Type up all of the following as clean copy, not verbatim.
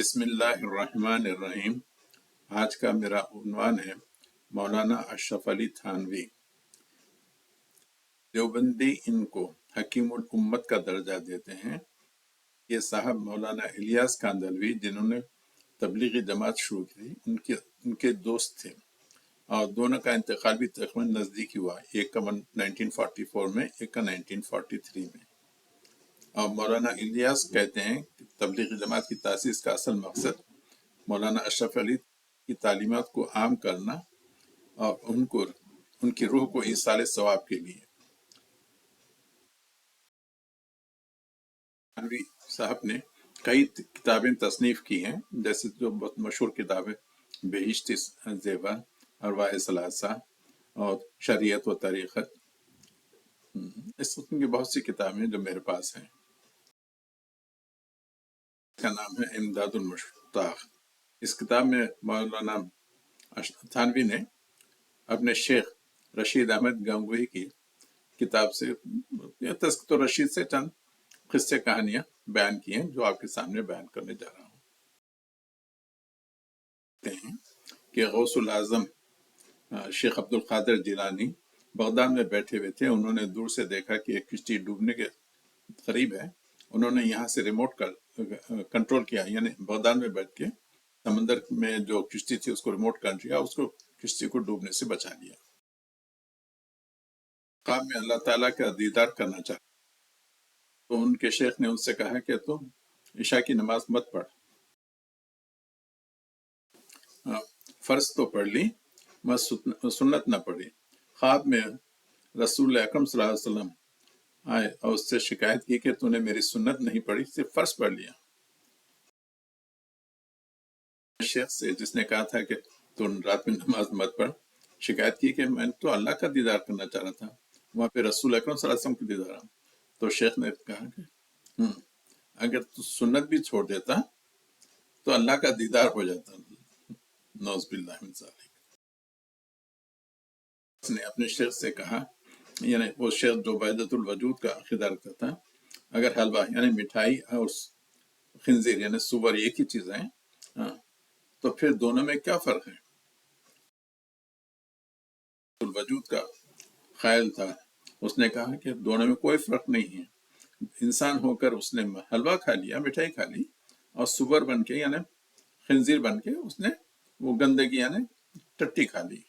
بسم اللہ الرحمن الرحیم۔ آج کا میرا عنوان ہے مولانا اشرف علی تھانوی۔ دیوبندی ان کو حکیم الامت کا درجہ دیتے ہیں۔ یہ صاحب مولانا الیاس کاندھلوی جنہوں نے تبلیغی جماعت شروع کی ان کے دوست تھے، اور دونوں کا انتقال بھی تقریباً نزدیک ہوا، ایک کا 1944 میں، ایک کا 1943 میں۔ اور مولانا الیاس کہتے ہیں کہ تبلیغی جماعت کی تاسیس کا اصل مقصد مولانا اشرف علی کی تعلیمات کو عام کرنا اور ان کی روح کو ایصال ثواب کے لیے۔ تھانوی صاحب نے کئی کتابیں تصنیف کی ہیں، جیسے جو بہت مشہور کتاب ہے بہشتی زیور، ارواح ثلاثہ اور شریعت و طریقت۔ اس قسم کی بہت سی کتابیں جو میرے پاس ہیں۔ اس کا نام ہے امداد المشتاق۔ اس کتاب میں مولانا تھانوی نے اپنے شیخ رشید احمد گنگوہی کی کتاب سے تذکرۃ الرشید سے چند قصے کہانیاں بیان کی ہیں، جو آپ کے سامنے بیان کرنے جا رہا ہوں۔ کہتے ہیں کہ غوث الاعظم شیخ عبد القادر جیلانی بغداد میں بیٹھے ہوئے تھے۔ انہوں نے دور سے دیکھا کہ ایک کشتی ڈوبنے کے قریب ہے۔ انہوں نے یہاں سے ریموٹ کنٹرول کیا، یعنی بغداد میں بیٹھ کے سمندر میں جو کشتی تھی اس کو ریموٹ کر دیا، اس کو کشتی کو ڈوبنے سے بچا لیا۔ خواب میں اللہ تعالیٰ کا دیدار کرنا چاہتا، تو ان کے شیخ نے ان سے کہا کہ تم عشاء کی نماز مت پڑھ، فرض تو پڑھ لی، سنت نہ پڑھی۔ خواب میں رسول اکرم صلی اللہ علیہ وسلم آئے اور اس سے شکایت کی کہ تو نے میری سنت نہیں پڑھی، صرف فرض پڑھ لیا۔ شیخ سے جس نے کہا تھا کہ تو رات میں نماز مت پڑھ، شکایت کی کہ میں تو اللہ کا دیدار کرنا چاہ رہا تھا، وہاں پہ رسول اکرم صلی اللہ علیہ وسلم کا دیدار۔ تو شیخ نے کہا کہ اگر تو سنت بھی چھوڑ دیتا تو اللہ کا دیدار ہو جاتا۔ نعوذ باللہ من ذالک۔ اس نے اپنے شیخ سے کہا، یعنی وہ شیخ جو وحدت الوجود کا عقیدہ رکھتا تھا، اگر حلوہ یعنی مٹھائی اور خنزیر یعنی سور ایک ہی چیز ہیں، تو پھر دونوں میں کیا فرق ہے؟ الوجود کا خیال تھا، اس نے کہا کہ دونوں میں کوئی فرق نہیں ہے۔ انسان ہو کر اس نے حلوہ کھا لیا، مٹھائی کھا لی، اور سور بن کے یعنی خنزیر بن کے اس نے وہ گندگی یعنی ٹٹی کھا لی۔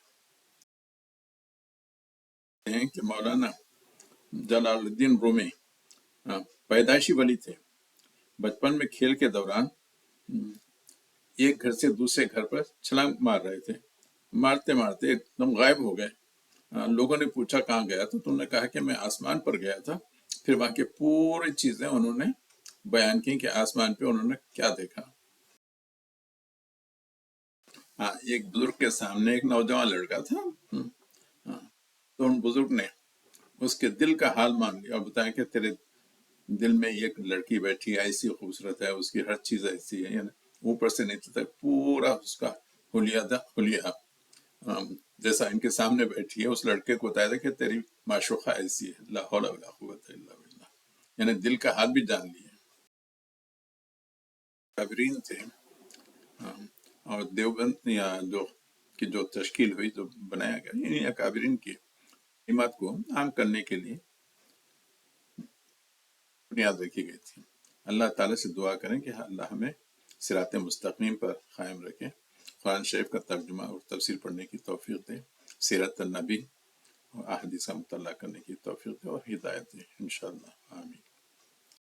کہ مولانا جلال الدین رومی پیدائشی ولی تھے۔ بچپن میں کھیل کے دوران ایک گھر سے دوسرے گھر پر چھلانگ مار رہے تھے، مارتے مارتے ایک دم غائب ہو گئے۔ لوگوں نے پوچھا کہاں گیا، تو تم نے کہا کہ میں آسمان پر گیا تھا۔ پھر وہاں کی پوری چیزیں انہوں نے بیان کی کہ آسمان پہ انہوں نے کیا دیکھا۔ ایک بزرگ کے سامنے ایک نوجوان لڑکا تھا، تو ان بزرگ نے اس کے دل کا حال مان لیا اور بتایا کہ تیرے دل میں ایک لڑکی بیٹھی ہے، ایسی خوبصورت ہے، اس کی ہر چیز ایسی ہے، یعنی اوپر سے نیچے تک پورا اس کا حلیہ جیسا ان کے سامنے بیٹھی ہے۔ اس لڑکے کو بتایا تھا کہ تیری معشوقہ ایسی ہے، لا حول ولا قوت الا باللہ، یعنی دل کا حال بھی جان لیا۔ اکابرین تھے، اور دیوبند جو تشکیل ہوئی، جو بنایا گیا، یعنی اکابرین کی تعلیمات کو عام کرنے کے لیے بنیاد رکھی گئی تھی۔ اللہ تعالیٰ سے دعا کریں کہ اللہ ہمیں صراط مستقیم پر قائم رکھے، قرآن شریف کا ترجمہ اور تفسیر پڑھنے کی توفیق دے، سیرت النبی اور احادیث کا مطالعہ کرنے کی توفیق دے اور ہدایت دے، انشاءاللہ آمین۔